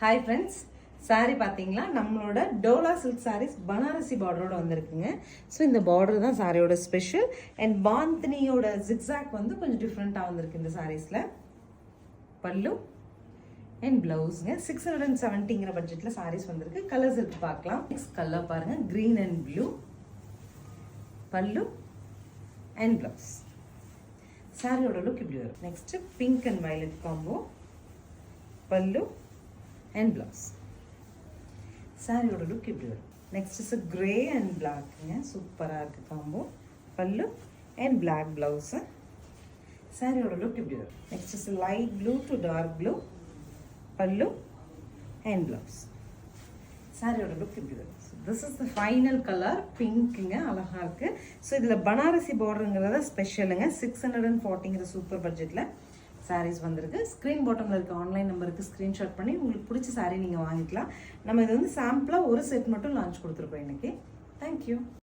Hi friends, sorry பார்த்தீங்களா? நம்மளோட Dola silk saris Banarasi பார்டரோட வந்திருக்குங்க. ஸோ இந்த பார்டர் தான் சாரியோட ஸ்பெஷல். அண்ட் பாந்தினியோட ஜிக்ஸாக் வந்து கொஞ்சம் டிஃப்ரெண்ட்டாக வந்திருக்கு இந்த சாரீஸில். பல்லு அண்ட் ப்ளவுஸுங்க 670ங்கிற பட்ஜெட்டில் சாரீஸ் வந்திருக்கு. கலர்ஸ் இருக்கு பார்க்கலாம். நெக்ஸ்ட் கலர் பாருங்கள், green and blue. Pallu and blouse. சாரியோட லுக் இப்படி வரும். Next pink and violet combo. Pallu and blouse. சாரியோட லுக் இப்படி வரும். நெக்ஸ்ட் இஸ் கிரே அண்ட் பிளாக்ங்க, சூப்பராக இருக்குது combo. Pallu and black blouse. சாரியோட லுக் இப்படி வரும். Next is light blue to dark blue. Pallu and blouse. சாரியோட லுக் இப்படி வரும். So this is the final colour, பிங்க்குங்க, அழகாக இருக்குது. ஸோ இதில் பனாரசி பார்டருங்கிறத ஸ்பெஷலுங்க. 640ங்கிற சூப்பர் பட்ஜெட்டில் சாரீஸ் வந்திருக்கு. ஸ்க்ரீன் பாட்டமில் இருக்க ஆன்லைன் நம்பருக்கு ஸ்க்ரீன்ஷாட் பண்ணி உங்களுக்கு பிடிச்ச சாரீ நீங்கள் வாங்கிக்கலாம். நம்ம இது வந்து சாம்பிளாக ஒரு செட் மட்டும் லான்ச் கொடுத்துருக்கோம் இன்றைக்கி. தேங்க்யூ.